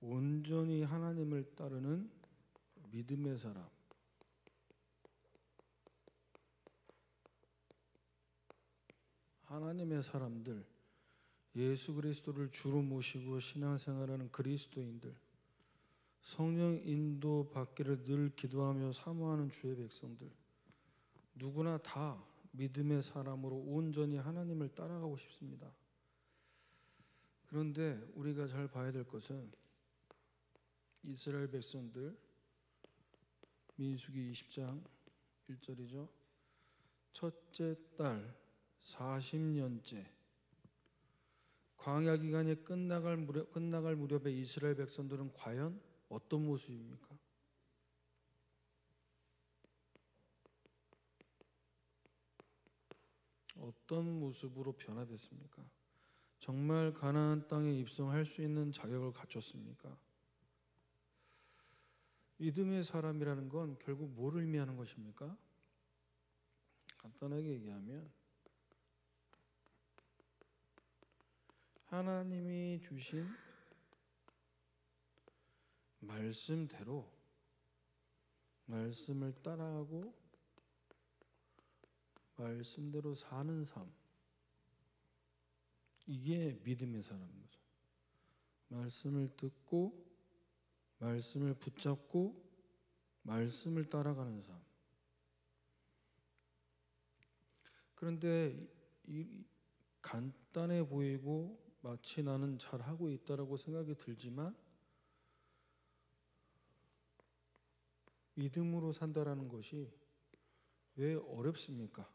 온전히 하나님을 따르는 믿음의 사람. 하나님의 사람들, 예수 그리스도를 주로 모시고 신앙생활하는 그리스도인들, 성령 인도 받기를 늘 기도하며 사모하는 주의 백성들, 누구나 다 믿음의 사람으로 온전히 하나님을 따라가고 싶습니다. 그런데 우리가 잘 봐야 될 것은 이스라엘 백성들, 민수기 20장 1절이죠. 첫째 달 40년째 광야 기간이 끝나갈 무렵에 이스라엘 백성들은 과연 어떤 모습입니까? 어떤 모습으로 변화됐습니까? 정말 가나안 땅에 입성할 수 있는 자격을 갖췄습니까? 믿음의 사람이라는 건 결국 뭘 의미하는 것입니까? 간단하게 얘기하면 하나님이 주신 말씀대로 말씀을 따라하고 말씀대로 사는 삶, 이게 믿음의 사람인 거죠. 말씀을 듣고 말씀을 붙잡고 말씀을 따라가는 삶. 그런데 간단해 보이고 마치 나는 잘하고 있다라고 생각이 들지만 믿음으로 산다라는 것이 왜 어렵습니까?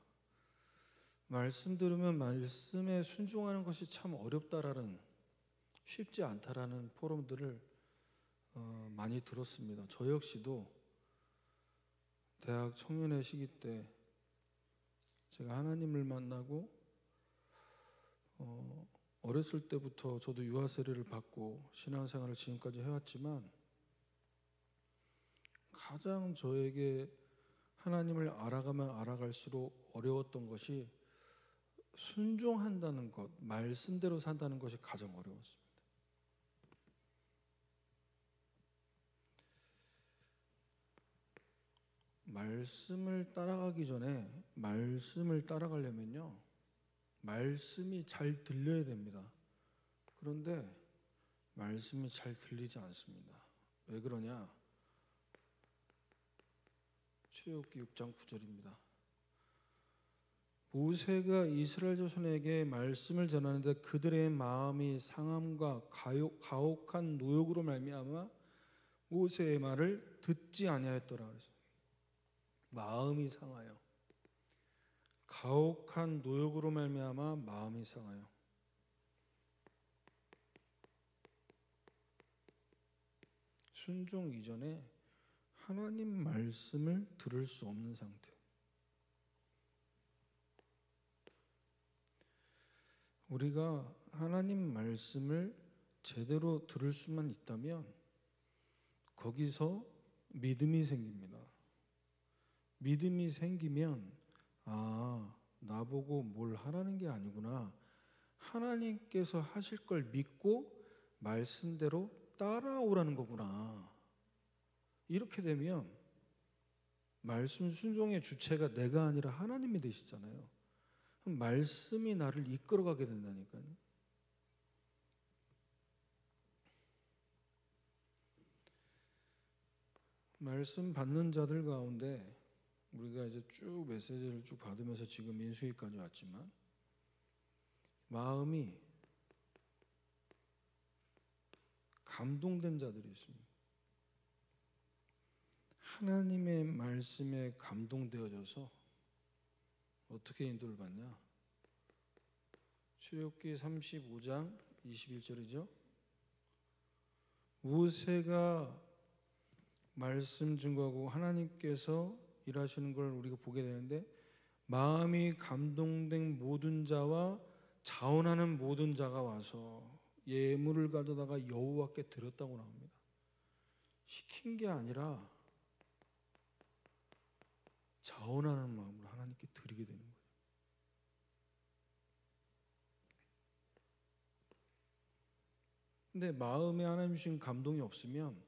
말씀 들으면 말씀에 순종하는 것이 참 어렵다라는, 쉽지 않다라는 포럼들을 많이 들었습니다. 저 역시도 대학 청년의 시기 때 제가 하나님을 만나고 어렸을 때부터 저도 유아 세례를 받고 신앙생활을 지금까지 해왔지만 가장 저에게 하나님을 알아가면 알아갈수록 어려웠던 것이 순종한다는 것, 말씀대로 산다는 것이 가장 어려웠습니다. 말씀을 따라가기 전에 말씀을 따라가려면요, 말씀이 잘 들려야 됩니다. 그런데 말씀이 잘 들리지 않습니다. 왜 그러냐? 출애굽기 6장 9절입니다. 모세가 이스라엘 자손에게 말씀을 전하는데 그들의 마음이 상함과 가혹한 노역으로 말미암아 모세의 말을 듣지 아니하였더라. 그랬어요. 마음이 상하여, 가혹한 노역으로 말미암아 마음이 상하여. 순종 이전에 하나님 말씀을 들을 수 없는 상태. 우리가 하나님 말씀을 제대로 들을 수만 있다면 거기서 믿음이 생깁니다. 믿음이 생기면 나보고 뭘 하라는 게 아니구나, 하나님께서 하실 걸 믿고 말씀대로 따라오라는 거구나, 이렇게 되면 말씀 순종의 주체가 내가 아니라 하나님이 되시잖아요. 그럼 말씀이 나를 이끌어가게 된다니까요. 말씀 받는 자들 가운데 우리가 이제 쭉 메시지를 쭉 받으면서 지금 민수기까지 왔지만 마음이 감동된 자들이 있습니다. 하나님의 말씀에 감동되어져서 어떻게 인도를 받냐? 출애굽기 35장 21절이죠. 모세가 말씀 증거하고 하나님께서 일하시는 걸 우리가 보게 되는데, 마음이 감동된 모든 자와 자원하는 모든 자가 와서 예물을 가져다가 여호와께 드렸다고 나옵니다. 시킨 게 아니라 자원하는 마음으로 하나님께 드리게 되는 거예요. 근데 마음에 하나님 주신 감동이 없으면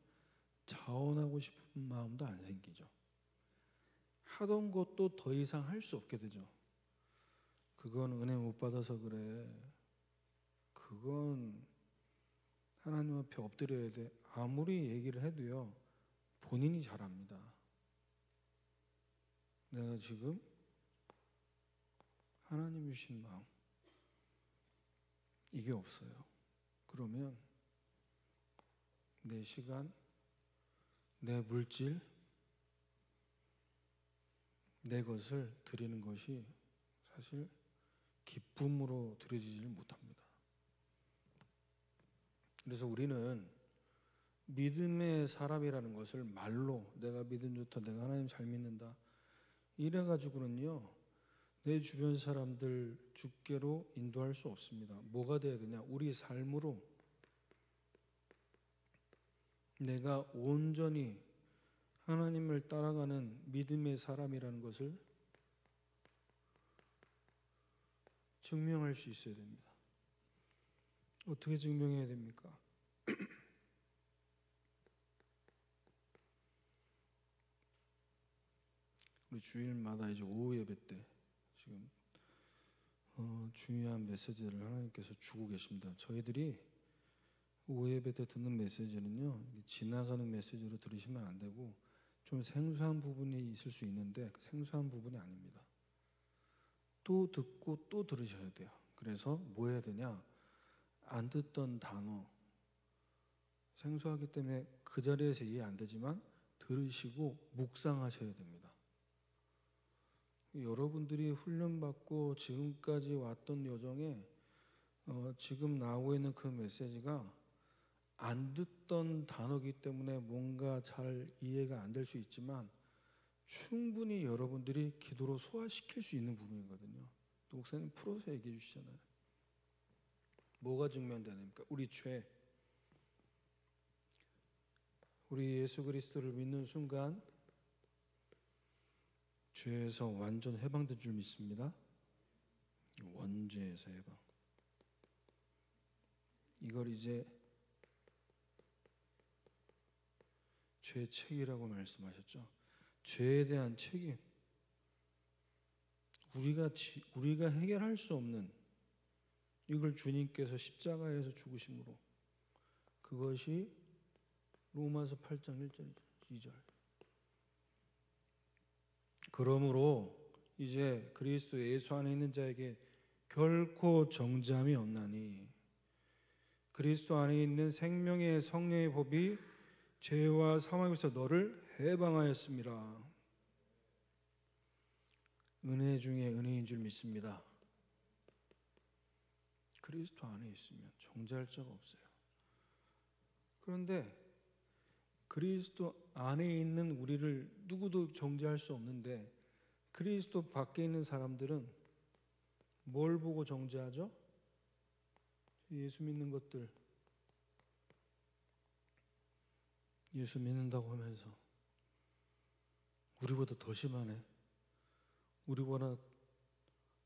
자원하고 싶은 마음도 안 생기죠. 하던 것도 더 이상 할 수 없게 되죠. 그건 은혜 못 받아서 그래. 그건 하나님 앞에 엎드려야 돼. 아무리 얘기를 해도요, 본인이 잘합니다. 내가 지금 하나님 주신 마음, 이게 없어요. 그러면 내 시간, 내 물질, 내 것을 드리는 것이 사실 기쁨으로 드려지질 못합니다. 그래서 우리는 믿음의 사람이라는 것을 말로 내가 믿음 좋다, 내가 하나님 잘 믿는다 이래가지고는요, 내 주변 사람들 주께로 인도할 수 없습니다. 뭐가 돼야 되냐? 우리 삶으로 내가 온전히 하나님을 따라가는 믿음의 사람이라는 것을 증명할 수 있어야 됩니다. 어떻게 증명해야 됩니까? 우리 주일마다 이제 오후 예배 때 지금 중요한 메시지를 하나님께서 주고 계십니다. 저희들이 오후 예배 때 듣는 메시지는요, 지나가는 메시지로 들으시면 안 되고 좀 생소한 부분이 있을 수 있는데 그 생소한 부분이 아닙니다. 또 듣고 또 들으셔야 돼요. 그래서 뭐 해야 되냐? 안 듣던 단어, 생소하기 때문에 그 자리에서 이해 안 되지만 들으시고 묵상하셔야 됩니다. 여러분들이 훈련받고 지금까지 왔던 여정에 지금 나오고 있는 그 메시지가 안 듣던 단어이기 때문에 뭔가 잘 이해가 안 될 수 있지만 충분히 여러분들이 기도로 소화시킬 수 있는 부분이거든요. 또 목사님 풀어서 얘기해 주시잖아요. 뭐가 증명되니까? 우리 죄. 우리 예수 그리스도를 믿는 순간 죄에서 완전 해방된 줄 믿습니다. 원죄에서 해방. 이걸 이제 죄 책이라고 말씀하셨죠. 죄에 대한 책임. 우리가 해결할 수 없는 이걸 주님께서 십자가에서 죽으심으로, 그것이 로마서 8장 1절 2절. 그러므로 이제 그리스도 예수 안에 있는 자에게 결코 정죄함이 없나니 그리스도 안에 있는 생명의 성령의 법이 죄와 사망에서 너를 해방하였습니다. 은혜 중에 은혜인 줄 믿습니다. 그리스도 안에 있으면 정죄할 자가 없어요. 그런데 그리스도 안에 있는 우리를 누구도 정죄할 수 없는데 그리스도 밖에 있는 사람들은 뭘 보고 정죄하죠? 예수 믿는 것들, 예수 믿는다고 하면서 우리보다 더 심하네, 우리보다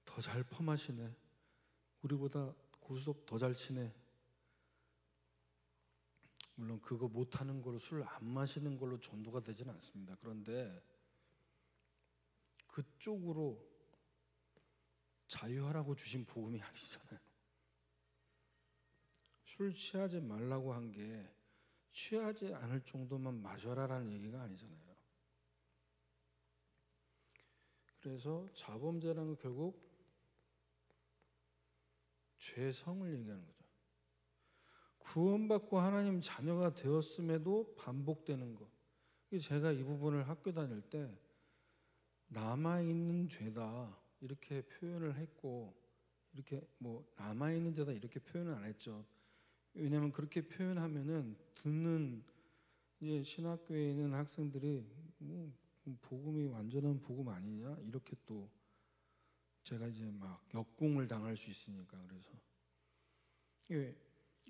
더 잘 펌하시네, 우리보다 고스톱 더 잘 치네. 물론 그거 못하는 걸로, 술 안 마시는 걸로 전도가 되지는 않습니다. 그런데 그쪽으로 자유하라고 주신 복음이 아니잖아요. 술 취하지 말라고 한 게 취하지 않을 정도만 마셔라라는 얘기가 아니잖아요. 그래서 자범죄라는 건 결국 죄성을 얘기하는 거죠. 구원받고 하나님 자녀가 되었음에도 반복되는 것. 제가 이 부분을 학교 다닐 때 남아있는 죄다 이렇게 표현을 했고, 이렇게 뭐 남아있는 죄다 이렇게 표현을 안 했죠. 왜냐하면 그렇게 표현하면은 듣는 이제 신학교에 있는 학생들이 복음이 완전한 복음 아니냐 이렇게 또 제가 이제 막 역공을 당할 수 있으니까. 그래서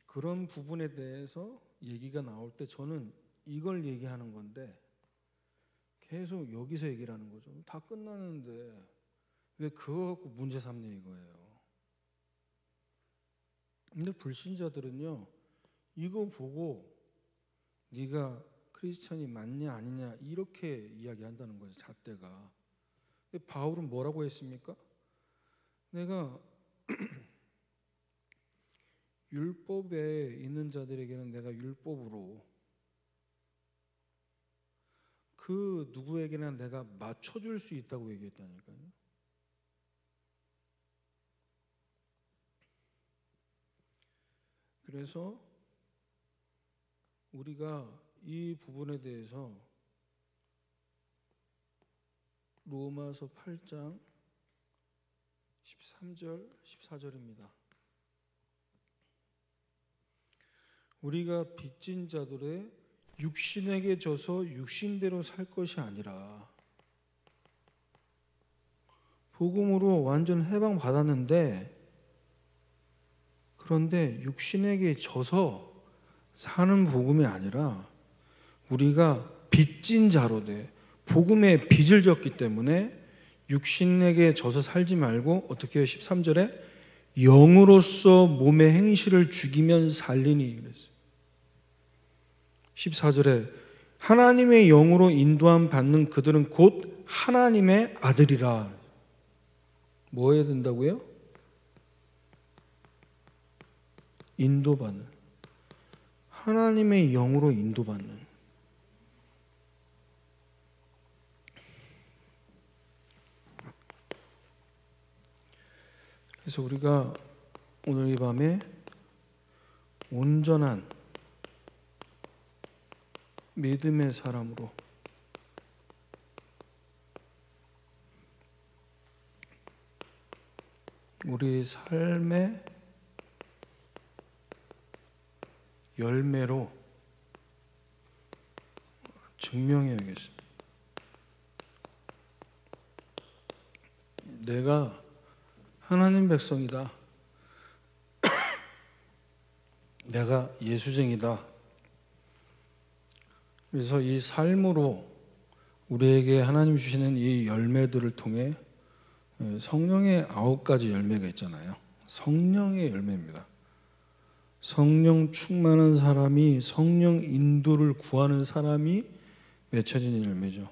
그런 부분에 대해서 얘기가 나올 때 저는 이걸 얘기하는 건데 계속 여기서 얘기를 하는 거죠. 다 끝나는데 왜 그거 갖고 문제 삼냐 이거예요. 근데 불신자들은요, 이거 보고 네가 크리스찬이 맞냐 아니냐 이렇게 이야기한다는 거죠. 잣대가. 바울은 뭐라고 했습니까? 내가 율법에 있는 자들에게는 내가 율법으로 그 누구에게나 내가 맞춰줄 수 있다고 얘기했다니까요. 그래서 우리가 이 부분에 대해서 로마서 8장 13절 14절입니다. 우리가 빚진 자들의 육신에게 져서 육신대로 살 것이 아니라 복음으로 완전 해방받았는데 그런데 육신에게 져서 사는 복음이 아니라 우리가 빚진 자로 돼 복음의 빚을 졌기 때문에 육신에게 져서 살지 말고 어떻게 해요? 13절에 영으로서 몸의 행실을 죽이면 살리니 그랬어요. 14절에 하나님의 영으로 인도함 받는 그들은 곧 하나님의 아들이라. 뭐 해야 된다고요? 인도받는, 하나님의 영으로 인도받는. 그래서 우리가 오늘 이 밤에 온전한 믿음의 사람으로 우리 삶의 열매로 증명해야겠습니다. 내가 하나님 백성이다. 내가 예수쟁이다. 그래서 이 삶으로 우리에게 하나님 주시는 이 열매들을 통해 성령의 9가지 열매가 있잖아요. 성령의 열매입니다. 성령 충만한 사람이, 성령 인도를 구하는 사람이 맺혀지는 열매죠.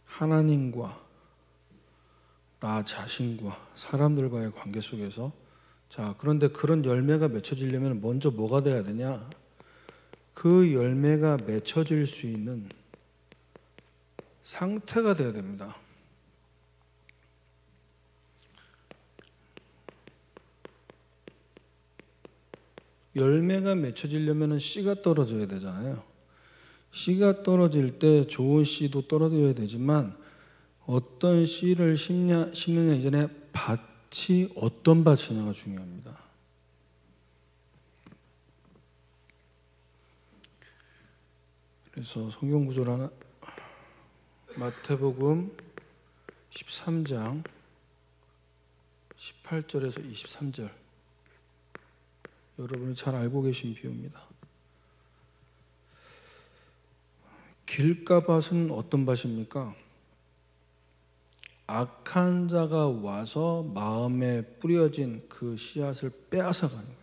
하나님과 나 자신과 사람들과의 관계 속에서, 자, 그런데 그런 열매가 맺혀지려면 먼저 뭐가 돼야 되냐? 그 열매가 맺혀질 수 있는 상태가 돼야 됩니다. 열매가 맺혀지려면 씨가 떨어져야 되잖아요. 씨가 떨어질 때 좋은 씨도 떨어져야 되지만 어떤 씨를 심느냐 이전에 밭이 어떤 밭이냐가 중요합니다. 그래서 성경 구절 하나, 마태복음 13장 18절에서 23절, 여러분이 잘 알고 계신 비유입니다. 길가밭은 어떤 밭입니까? 악한 자가 와서 마음에 뿌려진 그 씨앗을 빼앗아가는 거예요.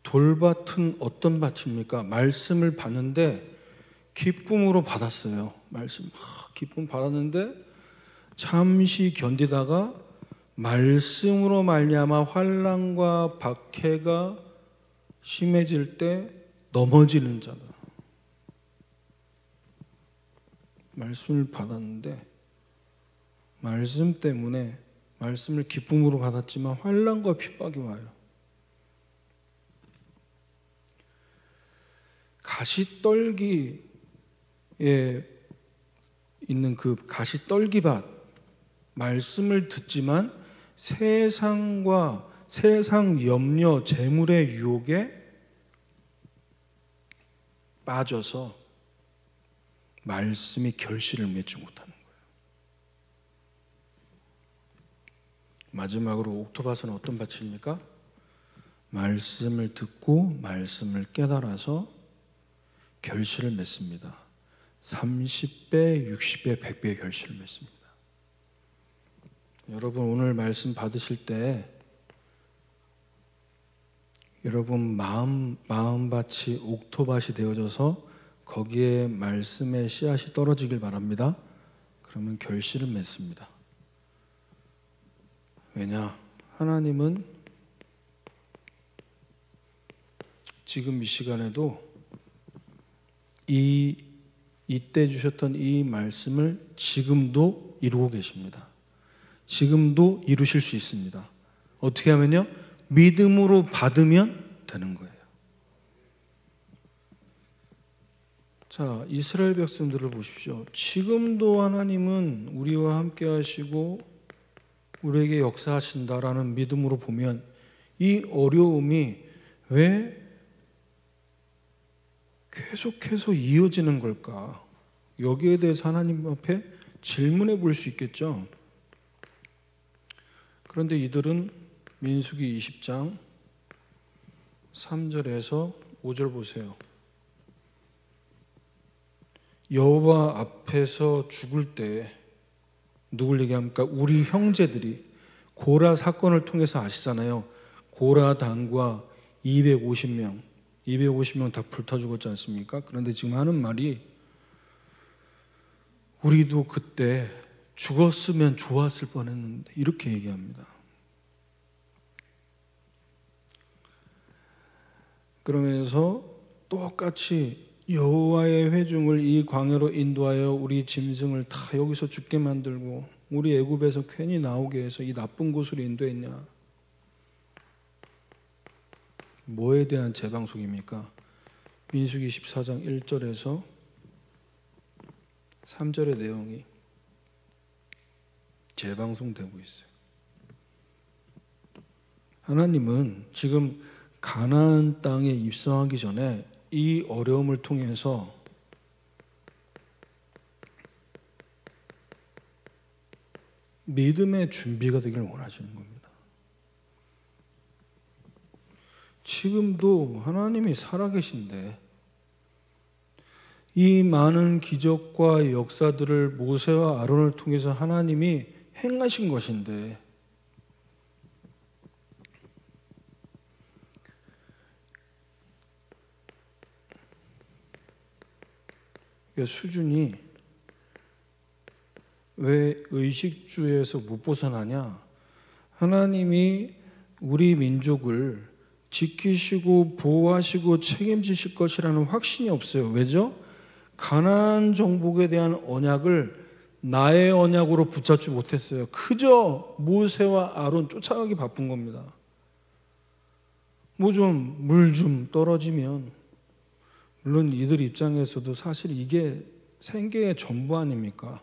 돌밭은 어떤 밭입니까? 말씀을 받는데 기쁨으로 받았어요. 말씀 기쁨 받았는데 잠시 견디다가 말씀으로 말미암아 환난과 박해가 심해질 때 넘어지는 자다. 말씀을 받았는데 말씀 때문에 말씀을 기쁨으로 받았지만 환난과 핍박이 와요. 가시떨기에 있는 그 가시떨기밭, 말씀을 듣지만 세상과 세상 염려, 재물의 유혹에 빠져서 말씀이 결실을 맺지 못하는 거예요. 마지막으로 옥토밭은 어떤 밭입니까? 말씀을 듣고 말씀을 깨달아서 결실을 맺습니다. 30배, 60배, 100배의 결실을 맺습니다. 여러분 오늘 말씀 받으실 때 여러분 마음밭이 옥토밭이 되어져서 거기에 말씀의 씨앗이 떨어지길 바랍니다. 그러면 결실을 맺습니다. 왜냐? 하나님은 지금 이 시간에도 이때 주셨던 이 말씀을 지금도 이루고 계십니다. 지금도 이루실 수 있습니다. 어떻게 하면요? 믿음으로 받으면 되는 거예요. 자, 이스라엘 백성들을 보십시오. 지금도 하나님은 우리와 함께 하시고 우리에게 역사하신다라는 믿음으로 보면 이 어려움이 왜 계속해서 이어지는 걸까? 여기에 대해서 하나님 앞에 질문해 볼 수 있겠죠. 그런데 이들은 민수기 20장 3절에서 5절 보세요. 여호와 앞에서 죽을 때 누굴 얘기합니까? 우리 형제들이 고라 사건을 통해서 아시잖아요. 고라 당과 250명 다 불타 죽었지 않습니까? 그런데 지금 하는 말이 우리도 그때 죽었으면 좋았을 뻔했는데 이렇게 얘기합니다. 그러면서 똑같이 여호와의 회중을 이 광야로 인도하여 우리 짐승을 다 여기서 죽게 만들고 우리 애굽에서 괜히 나오게 해서 이 나쁜 곳으로 인도했냐? 뭐에 대한 재방송입니까? 민수기 14장 1절에서 3절의 내용이 재방송되고 있어요. 하나님은 지금 가나안 땅에 입성하기 전에 이 어려움을 통해서 믿음의 준비가 되기를 원하시는 겁니다. 지금도 하나님이 살아계신데 이 많은 기적과 역사들을 모세와 아론을 통해서 하나님이 행하신 것인데 수준이 왜 의식주에서 못 벗어나냐? 하나님이 우리 민족을 지키시고 보호하시고 책임지실 것이라는 확신이 없어요. 왜죠? 가나안 정복에 대한 언약을 나의 언약으로 붙잡지 못했어요. 그저 모세와 아론 쫓아가기 바쁜 겁니다. 뭐 좀 물 좀 떨어지면 물론 이들 입장에서도 사실 이게 생계의 전부 아닙니까?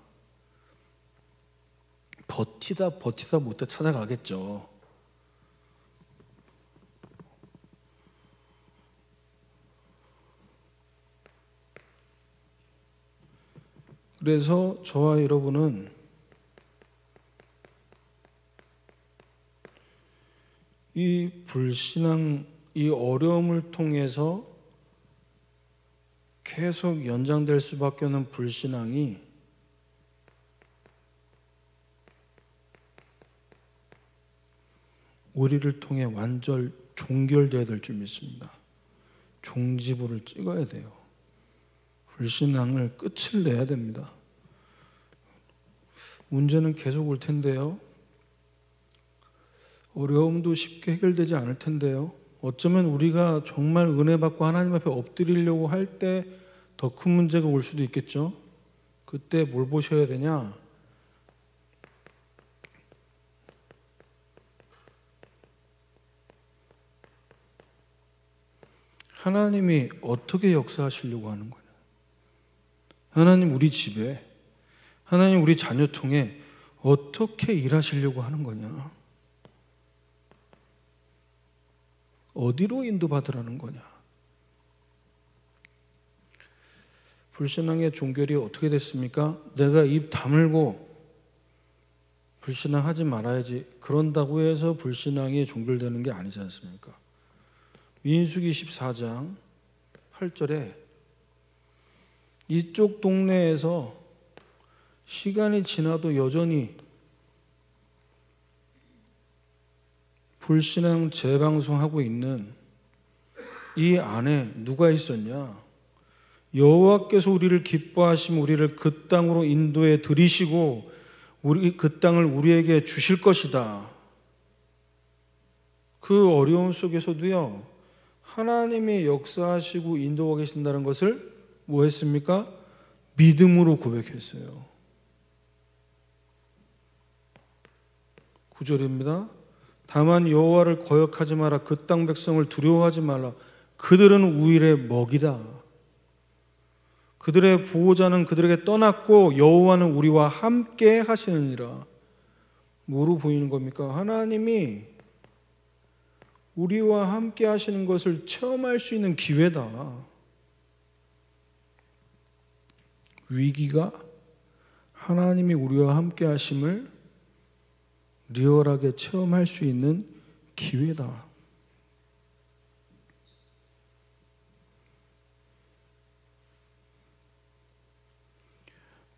버티다 못해 찾아가겠죠. 그래서 저와 여러분은 이 불신앙, 이 어려움을 통해서 계속 연장될 수밖에 없는 불신앙이 우리를 통해 완전 종결되어야 될 줄 믿습니다. 종지부를 찍어야 돼요. 불신앙을 끝을 내야 됩니다. 문제는 계속 올 텐데요. 어려움도 쉽게 해결되지 않을 텐데요. 어쩌면 우리가 정말 은혜 받고 하나님 앞에 엎드리려고 할 때 더 큰 문제가 올 수도 있겠죠. 그때 뭘 보셔야 되냐? 하나님이 어떻게 역사하시려고 하는 거냐? 하나님 우리 집에, 하나님 우리 자녀 통해 어떻게 일하시려고 하는 거냐? 어디로 인도받으라는 거냐? 불신앙의 종결이 어떻게 됐습니까? 내가 입 다물고 불신앙하지 말아야지, 그런다고 해서 불신앙이 종결되는 게 아니지 않습니까? 민수기 14장 8절에 이쪽 동네에서 시간이 지나도 여전히 불신앙 재방송하고 있는 이 안에 누가 있었냐? 여호와께서 우리를 기뻐하시면 우리를 그 땅으로 인도해 들이시고 그 땅을 우리에게 주실 것이다. 그 어려움 속에서도요, 하나님이 역사하시고 인도하고 계신다는 것을 뭐 했습니까? 믿음으로 고백했어요. 9절입니다. 다만 여호와를 거역하지 마라. 그 땅 백성을 두려워하지 말라. 그들은 우일의 먹이다. 그들의 보호자는 그들에게 떠났고 여호와는 우리와 함께 하시느니라. 뭐로 보이는 겁니까? 하나님이 우리와 함께 하시는 것을 체험할 수 있는 기회다. 위기가 하나님이 우리와 함께 하심을 리얼하게 체험할 수 있는 기회다.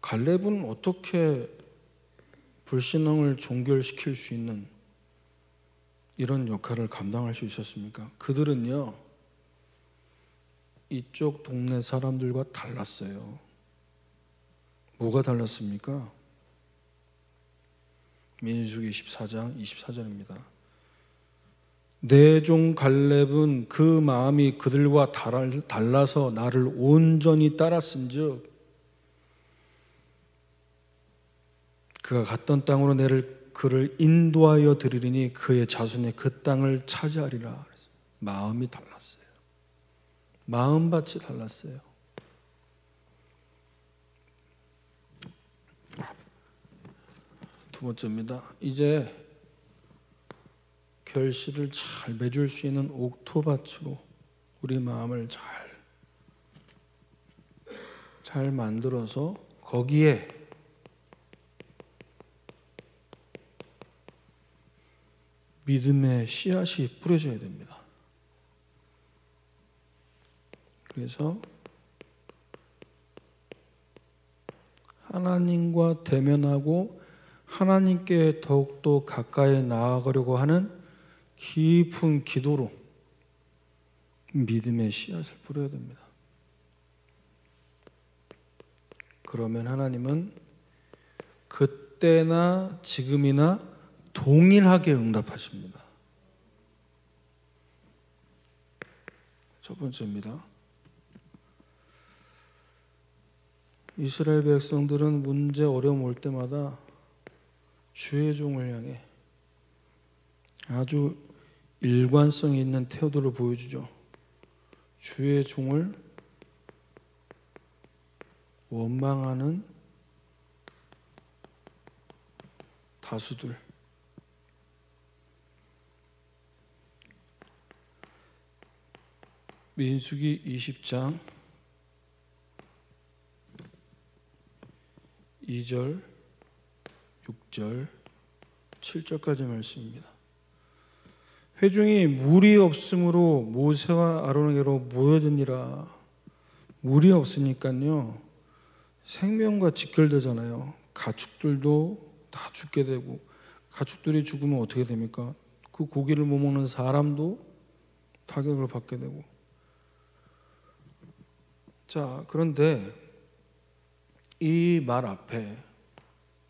갈렙은 어떻게 불신앙을 종결시킬 수 있는 이런 역할을 감당할 수 있었습니까? 그들은요, 이쪽 동네 사람들과 달랐어요. 뭐가 달랐습니까? 민수기 14장 24절입니다. 내 종 갈렙은 그 마음이 그들과 달라서 나를 온전히 따랐은즉 그가 갔던 땅으로 그를 인도하여 드리리니 그의 자손이 그 땅을 차지하리라. 마음이 달랐어요. 마음밭이 달랐어요. 두 번째입니다. 이제 결실을 잘 맺을 수 있는 옥토밭으로 우리 마음을 잘 만들어서 거기에 믿음의 씨앗이 뿌려져야 됩니다. 그래서 하나님과 대면하고 하나님께 더욱더 가까이 나아가려고 하는 깊은 기도로 믿음의 씨앗을 뿌려야 됩니다. 그러면 하나님은 그때나 지금이나 동일하게 응답하십니다. 첫 번째입니다. 이스라엘 백성들은 문제 어려움 올 때마다 주의 종을 향해 아주 일관성 있는 태도를 보여주죠. 주의 종을 원망하는 다수들. 민수기 20장 2절, 6절, 7절까지 말씀입니다. 회중이 물이 없으므로 모세와 아론에게로 모여드니라. 물이 없으니까요, 생명과 직결되잖아요. 가축들도 다 죽게 되고, 가축들이 죽으면 어떻게 됩니까? 그 고기를 못 먹는 사람도 타격을 받게 되고. 자, 그런데 이 말 앞에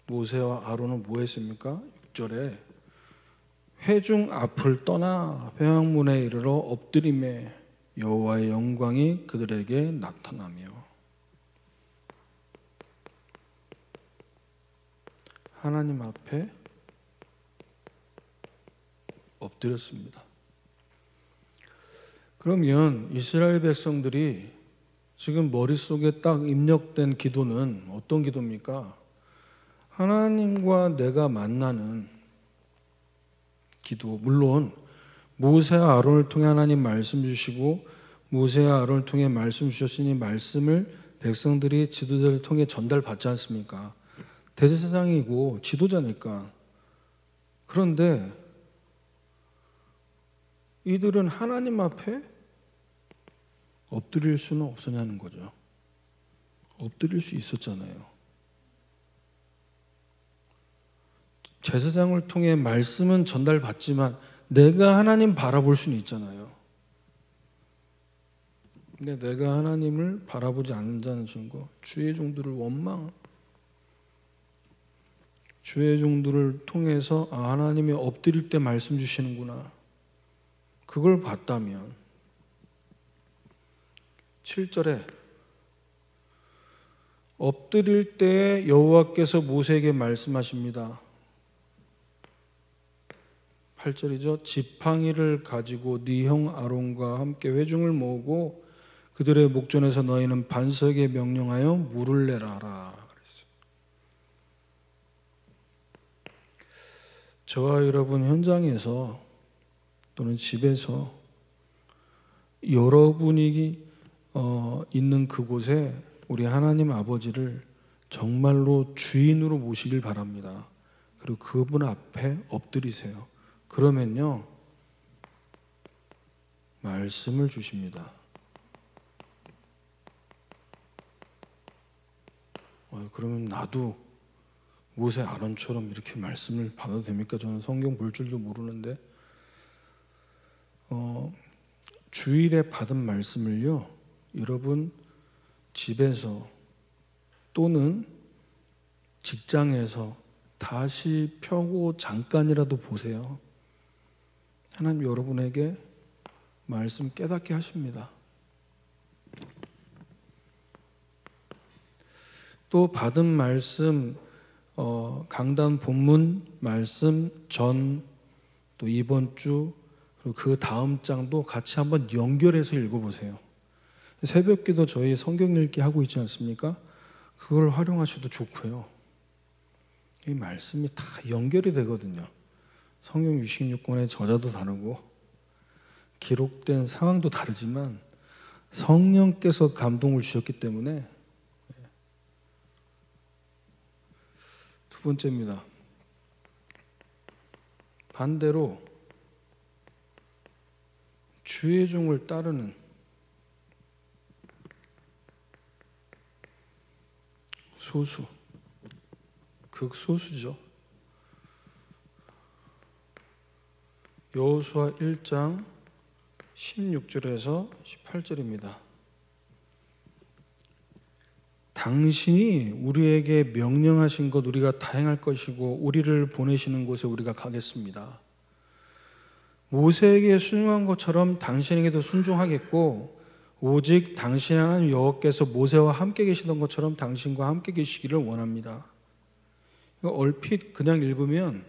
모세와 아론은 뭐 했습니까? 6절에 회중 앞을 떠나 회막문에 이르러 엎드리매 여호와의 영광이 그들에게 나타나며. 하나님 앞에 엎드렸습니다. 그러면 이스라엘 백성들이 지금 머릿속에 딱 입력된 기도는 어떤 기도입니까? 하나님과 내가 만나는 기도. 물론 모세와 아론을 통해 하나님 말씀 주시고 모세와 아론을 통해 말씀 주셨으니 말씀을 백성들이 지도자를 통해 전달받지 않습니까? 대제사장이고 지도자니까. 그런데 이들은 하나님 앞에 엎드릴 수는 없었냐는 거죠. 엎드릴 수 있었잖아요. 제사장을 통해 말씀은 전달받지만 내가 하나님 바라볼 수는 있잖아요. 근데 내가 하나님을 바라보지 않는다는 증거, 주의 종들을 주의 종들을 통해서 하나님이 엎드릴 때 말씀 주시는구나, 그걸 봤다면 7절에 엎드릴 때 여호와께서 모세에게 말씀하십니다. 8절이죠. 지팡이를 가지고 네 형 아론과 함께 회중을 모으고 그들의 목전에서 너희는 반석에 명령하여 물을 내라 하라. 저와 여러분 현장에서 또는 집에서 여러분이 있는 그곳에 우리 하나님 아버지를 정말로 주인으로 모시길 바랍니다. 그리고 그분 앞에 엎드리세요. 그러면요, 말씀을 주십니다. 그러면 나도 모세 아론처럼 이렇게 말씀을 받아도 됩니까? 저는 성경 볼 줄도 모르는데 주일에 받은 말씀을요, 여러분 집에서 또는 직장에서 다시 펴고 잠깐이라도 보세요. 하나님 여러분에게 말씀 깨닫게 하십니다. 또 받은 말씀, 강단 본문 말씀 전, 또 이번 주, 그리고 그 다음 장도 같이 한번 연결해서 읽어보세요. 새벽기도 저희 성경 읽기 하고 있지 않습니까? 그걸 활용하셔도 좋고요. 이 말씀이 다 연결이 되거든요. 성경 66권의 저자도 다르고 기록된 상황도 다르지만 성령께서 감동을 주셨기 때문에. 두 번째입니다. 반대로 주의 종을 따르는 소수, 극소수죠. 여호수아 1장 16절에서 18절입니다. 당신이 우리에게 명령하신 것 우리가 다 행할 것이고 우리를 보내시는 곳에 우리가 가겠습니다. 모세에게 순종한 것처럼 당신에게도 순종하겠고 오직 당신 하나님 여호와께서 모세와 함께 계시던 것처럼 당신과 함께 계시기를 원합니다. 이거 얼핏 그냥 읽으면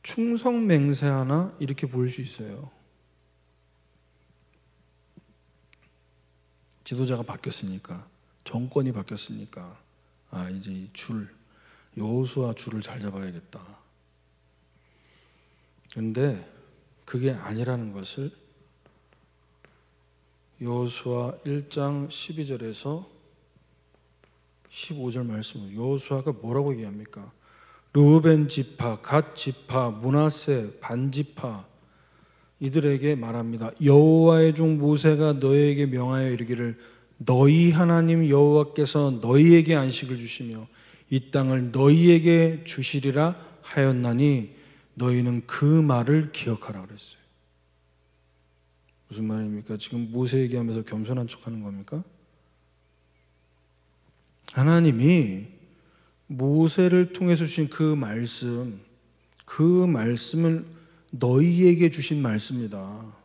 충성맹세하나 이렇게 보일 수 있어요. 지도자가 바뀌었으니까, 정권이 바뀌었으니까 이제 이 여호수아 줄을 잘 잡아야겠다. 그런데 그게 아니라는 것을 여호수아 1장 12절에서 15절 말씀을 여호수아가 뭐라고 얘기합니까? 르우벤 지파, 갓 지파, 므낫세 반 지파 이들에게 말합니다. 여호와의 종 모세가 너희에게 명하여 이르기를 너희 하나님 여호와께서 너희에게 안식을 주시며 이 땅을 너희에게 주시리라 하였나니 너희는 그 말을 기억하라 그랬어요. 무슨 말입니까? 지금 모세 얘기하면서 겸손한 척하는 겁니까? 하나님이 모세를 통해서 주신 그 말씀을 너희에게 주신 말씀이다.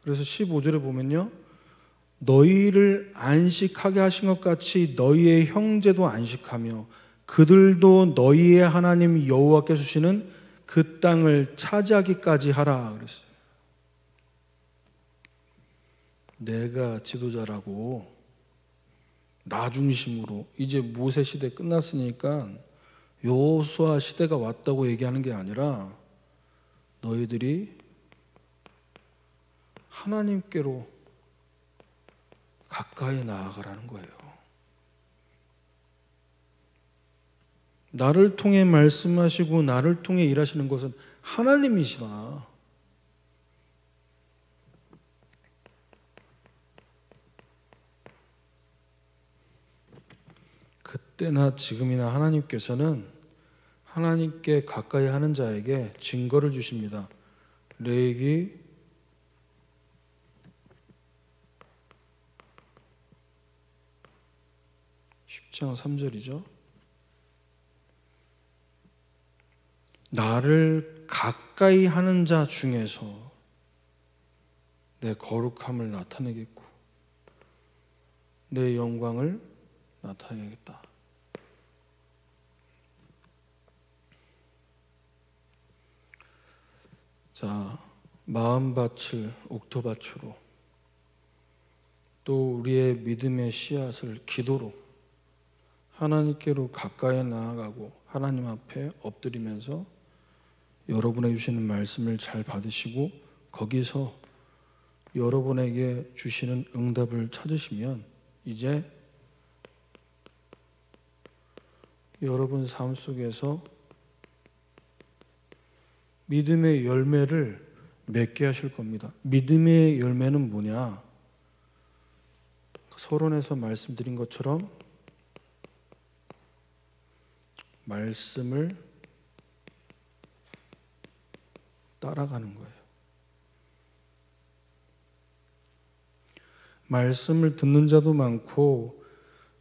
그래서 15절에 보면요, 너희를 안식하게 하신 것 같이 너희의 형제도 안식하며 그들도 너희의 하나님 여호와께서 주시는 그 땅을 차지하기까지 하라 그랬어요. 내가 지도자라고 나 중심으로 이제 모세 시대 끝났으니까 여호수아 시대가 왔다고 얘기하는 게 아니라 너희들이 하나님께로 가까이 나아가라는 거예요. 나를 통해 말씀하시고 나를 통해 일하시는 것은 하나님이시다. 그때나 지금이나 하나님께서는 하나님께 가까이 하는 자에게 증거를 주십니다. 레위기 10장 3절이죠. 나를 가까이 하는 자 중에서 내 거룩함을 나타내겠고 내 영광을 나타내겠다. 자, 마음밭을 옥토밭으로, 또 우리의 믿음의 씨앗을 기도로 하나님께로 가까이 나아가고 하나님 앞에 엎드리면서 여러분에게 주시는 말씀을 잘 받으시고 거기서 여러분에게 주시는 응답을 찾으시면 이제 여러분 삶 속에서 믿음의 열매를 맺게 하실 겁니다. 믿음의 열매는 뭐냐? 서론에서 말씀드린 것처럼 말씀을 따라가는 거예요. 말씀을 듣는 자도 많고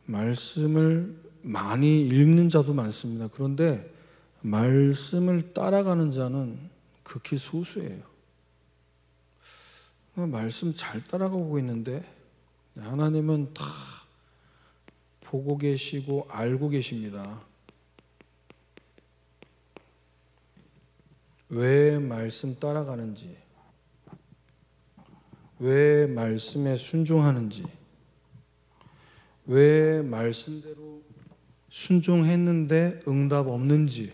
말씀을 많이 읽는 자도 많습니다. 그런데 말씀을 따라가는 자는 극히 소수예요. 말씀 잘 따라가고 있는데 하나님은 다 보고 계시고 알고 계십니다. 왜 말씀 따라가는지, 왜 말씀에 순종하는지, 왜 말씀대로 순종했는데 응답 없는지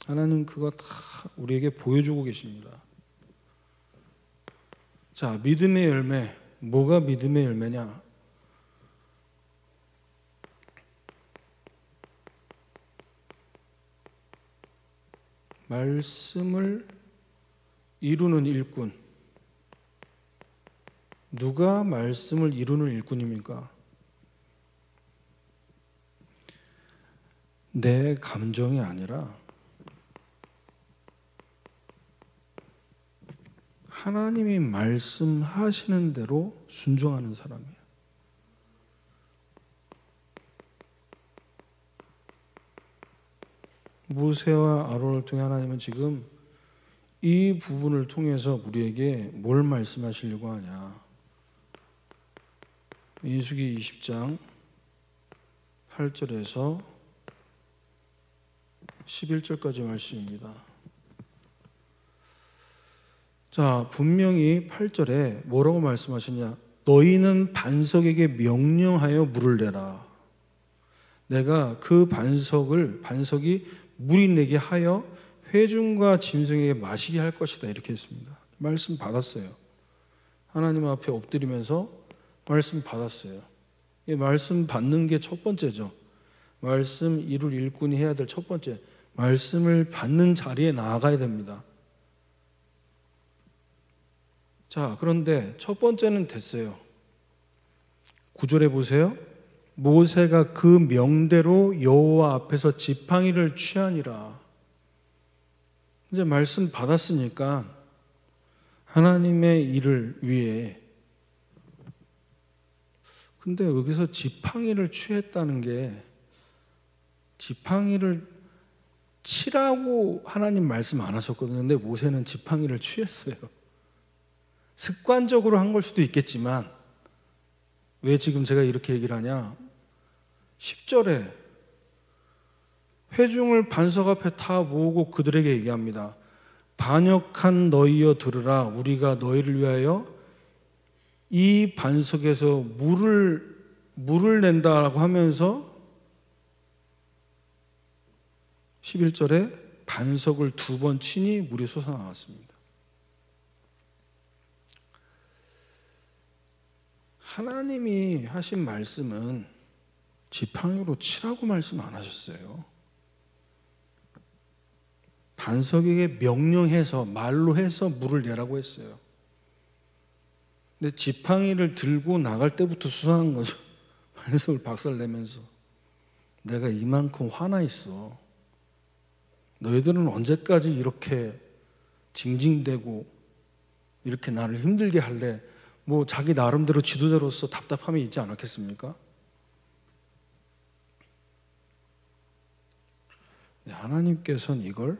하나님 그거 다 우리에게 보여주고 계십니다. 자, 믿음의 열매, 뭐가 믿음의 열매냐? 말씀을 이루는 일꾼. 누가 말씀을 이루는 일꾼입니까? 내 감정이 아니라 하나님이 말씀하시는 대로 순종하는 사람이에요. 모세와 아론을 통해 하나님은 지금 이 부분을 통해서 우리에게 뭘 말씀하시려고 하냐? 민수기 20장 8절에서 11절까지 말씀입니다. 자, 분명히 8절에 뭐라고 말씀하셨냐? 너희는 반석에게 명령하여 물을 내라. 내가 그 반석이 물이 내게 하여 회중과 짐승에게 마시게 할 것이다. 이렇게 했습니다. 말씀 받았어요. 하나님 앞에 엎드리면서 말씀 받았어요. 이 말씀 받는 게 첫 번째죠. 말씀 이룰 일꾼이 해야 될 첫 번째. 말씀을 받는 자리에 나아가야 됩니다. 자, 그런데 첫 번째는 됐어요. 9절에 보세요. 모세가 그 명대로 여호와 앞에서 지팡이를 취하니라. 이제 말씀 받았으니까 하나님의 일을 위해. 근데 여기서 지팡이를 취했다는 게 지팡이를 치라고 하나님 말씀 안 하셨거든요. 근데 모세는 지팡이를 취했어요. 습관적으로 한 걸 수도 있겠지만 왜 지금 제가 이렇게 얘기를 하냐? 10절에 회중을 반석 앞에 다 모으고 그들에게 얘기합니다. 반역한 너희여 들으라. 우리가 너희를 위하여 이 반석에서 물을 낸다라고 하면서 11절에 반석을 2번 치니 물이 솟아나왔습니다. 하나님이 하신 말씀은 지팡이로 치라고 말씀 안 하셨어요. 반석에게 명령해서 말로 해서 물을 내라고 했어요. 근데 지팡이를 들고 나갈 때부터 수상한 거죠. 반석을 박살내면서 내가 이만큼 화나 있어. 너희들은 언제까지 이렇게 징징대고 이렇게 나를 힘들게 할래? 뭐 자기 나름대로 지도자로서 답답함이 있지 않았겠습니까? 하나님께서는 이걸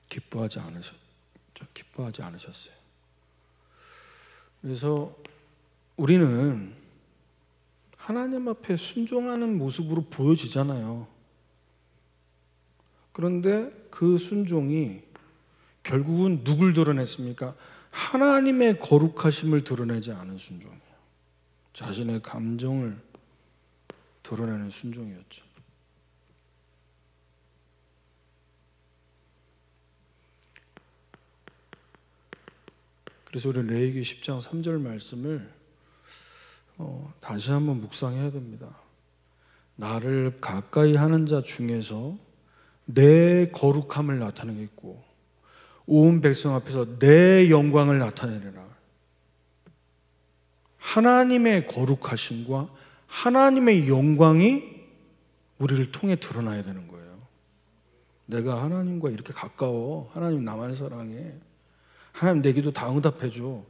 기뻐하지 않으셨어요. 그래서 우리는 하나님 앞에 순종하는 모습으로 보여지잖아요. 그런데 그 순종이 결국은 누굴 드러냈습니까? 하나님의 거룩하심을 드러내지 않은 순종이에요. 자신의 감정을 드러내는 순종이었죠. 그래서 우리 레위기 10장 3절 말씀을 다시 한번 묵상해야 됩니다. 나를 가까이 하는 자 중에서 내 거룩함을 나타내겠고 온 백성 앞에서 내 영광을 나타내리라. 하나님의 거룩하심과 하나님의 영광이 우리를 통해 드러나야 되는 거예요. 내가 하나님과 이렇게 가까워. 하나님 나만 사랑해. 하나님 내 기도 다 응답해줘.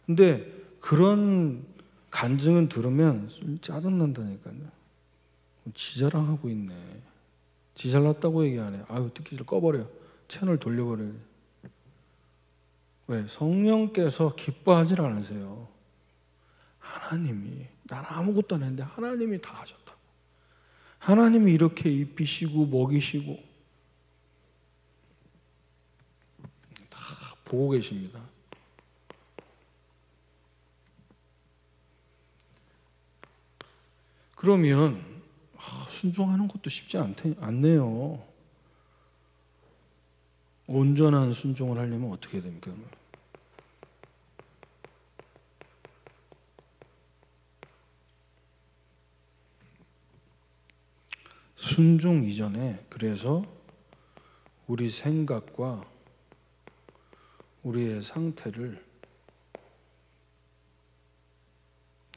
근데 그런 간증은 들으면 좀 짜증난다니까요. 지자랑하고 있네. 지잘났다고 얘기 안 해. 아유, 듣기 싫어. 꺼버려. 채널 돌려버려. 왜? 성령께서 기뻐하지 않으세요. 하나님이, 난 아무것도 안 했는데 하나님이 다 하셨다고. 하나님이 이렇게 입히시고 먹이시고 다 보고 계십니다. 그러면 순종하는 것도 쉽지 않네요. 온전한 순종을 하려면 어떻게 해야 됩니까? 순종 이전에 그래서 우리 생각과 우리의 상태를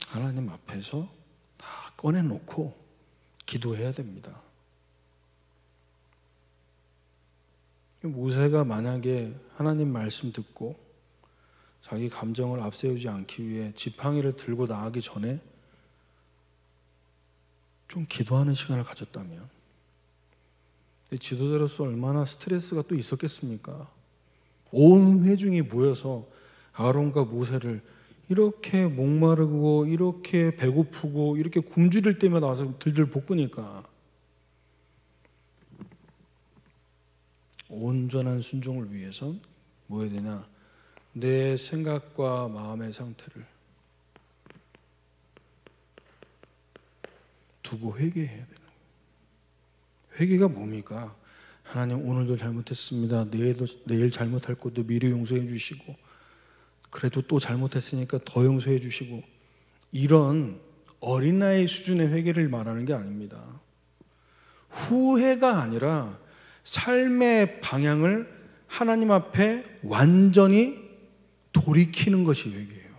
하나님 앞에서 다 꺼내놓고 기도해야 됩니다. 모세가 만약에 하나님 말씀 듣고 자기 감정을 앞세우지 않기 위해 지팡이를 들고 나가기 전에 좀 기도하는 시간을 가졌다면 지도자로서 얼마나 스트레스가 또 있었겠습니까? 온 회중이 모여서 아론과 모세를 이렇게 목마르고 이렇게 배고프고 이렇게 굶주릴 때마다 와서 들들 볶으니까 온전한 순종을 위해선 뭐 해야 되냐? 내 생각과 마음의 상태를 두고 회개해야 되는 거예요. 회개가 뭡니까? 하나님 오늘도 잘못했습니다. 내일 잘못할 것도 미리 용서해 주시고 그래도 또 잘못했으니까 더 용서해 주시고 이런 어린아이 수준의 회개를 말하는 게 아닙니다. 후회가 아니라 삶의 방향을 하나님 앞에 완전히 돌이키는 것이 회개예요.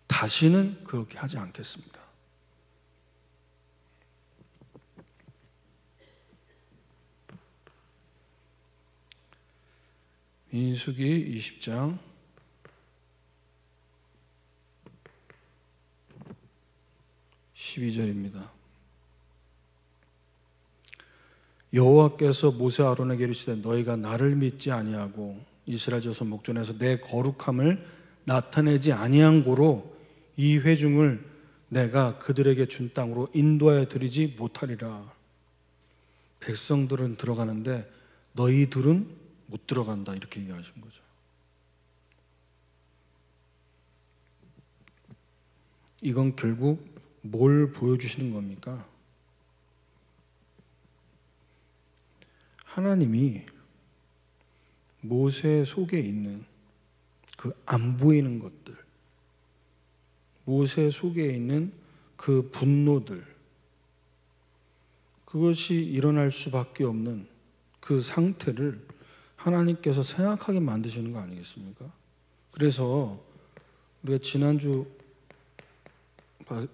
다시는 그렇게 하지 않겠습니다. 민수기 20장 12절입니다. 여호와께서 모세 아론에게 이르시되 너희가 나를 믿지 아니하고 이스라엘 자손 목전에서 내 거룩함을 나타내지 아니한 고로 이 회중을 내가 그들에게 준 땅으로 인도하여 드리지 못하리라. 백성들은 들어가는데 너희들은 못 들어간다 이렇게 얘기하신 거죠. 이건 결국 뭘 보여주시는 겁니까? 하나님이 모세 속에 있는 그 안 보이는 것들, 모세 속에 있는 그 분노들, 그것이 일어날 수밖에 없는 그 상태를 하나님께서 생각하게 만드시는 거 아니겠습니까? 그래서 우리가 지난주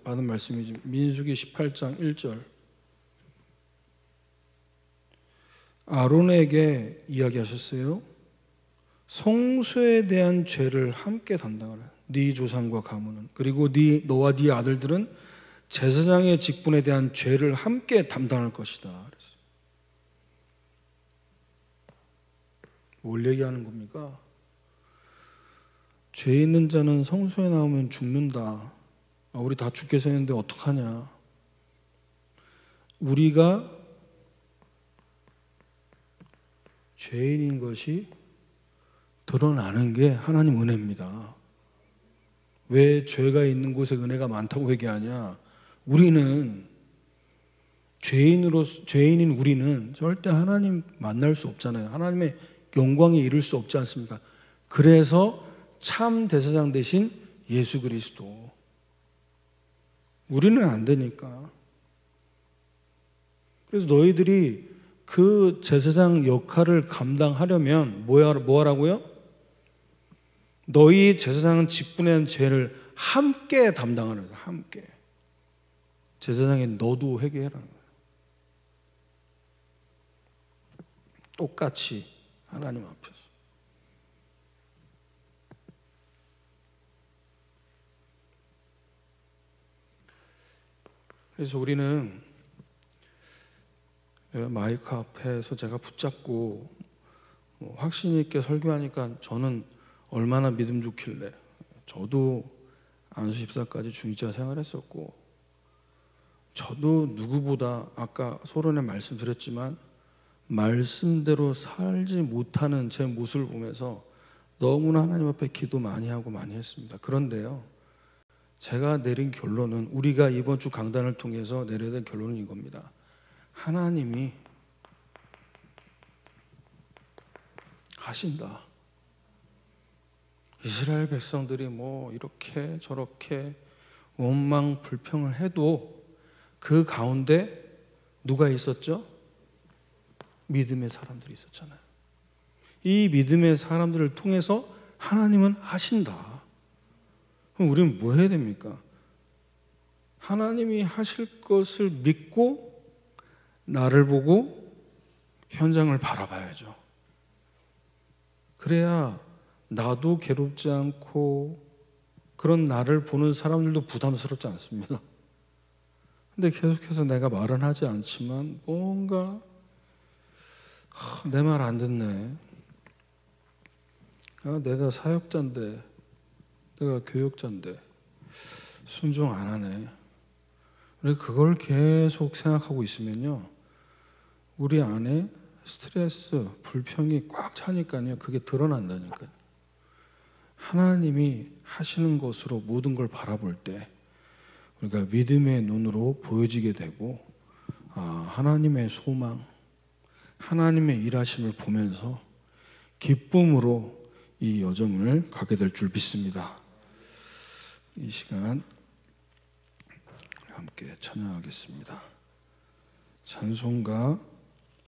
받은 말씀이지 민수기 18장 1절 아론에게 이야기하셨어요. 성소에 대한 죄를 함께 담당하라. 네 조상과 가문은, 그리고 너와 네 아들들은 제사장의 직분에 대한 죄를 함께 담당할 것이다. 뭘 얘기하는 겁니까? 죄 있는 자는 성소에 나오면 죽는다. 우리 다 죽게 생겼는데 어떡하냐? 우리가 죄인인 것이 드러나는 게 하나님 은혜입니다. 왜 죄가 있는 곳에 은혜가 많다고 얘기하냐? 우리는 죄인인 우리는 절대 하나님 만날 수 없잖아요. 하나님의 영광에 이를 수 없지 않습니까? 그래서 참 대제사장 대신 예수 그리스도. 우리는 안 되니까. 그래서 너희들이 그 제사장 역할을 감당하려면 뭐 하라고요? 너희 제사장은 직분한 죄를 함께 담당하는 거예요. 함께. 제사장에 너도 회개해라는 거예요. 똑같이 하나님 앞에서. 그래서 우리는 마이크 앞에서 제가 붙잡고 확신 있게 설교하니까 저는 얼마나 믿음 좋길래, 저도 안수 집사까지 중직자 생활했었고, 저도 누구보다 아까 소론에 말씀드렸지만 말씀대로 살지 못하는 제 모습을 보면서 너무나 하나님 앞에 기도 많이 하고 많이 했습니다. 그런데요, 제가 내린 결론은, 우리가 이번 주 강단을 통해서 내려야 될 결론은 이겁니다. 하나님이 하신다. 이스라엘 백성들이 뭐 이렇게 저렇게 원망 불평을 해도 그 가운데 누가 있었죠? 믿음의 사람들이 있었잖아요. 이 믿음의 사람들을 통해서 하나님은 하신다. 그럼 우리는 뭐 해야 됩니까? 하나님이 하실 것을 믿고 나를 보고 현장을 바라봐야죠. 그래야 나도 괴롭지 않고 그런 나를 보는 사람들도 부담스럽지 않습니다. 근데 계속해서 내가 말은 하지 않지만 뭔가 내 말 안 듣네. 내가 사역자인데, 내가 교역자인데 순종 안 하네. 그걸 계속 생각하고 있으면요, 우리 안에 스트레스, 불평이 꽉 차니까요, 그게 드러난다니까요. 하나님이 하시는 것으로 모든 걸 바라볼 때 우리가 믿음의 눈으로 보여지게 되고, 하나님의 소망, 하나님의 일하심을 보면서 기쁨으로 이 여정을 가게 될 줄 믿습니다. 이 시간 함께 찬양하겠습니다. 찬송가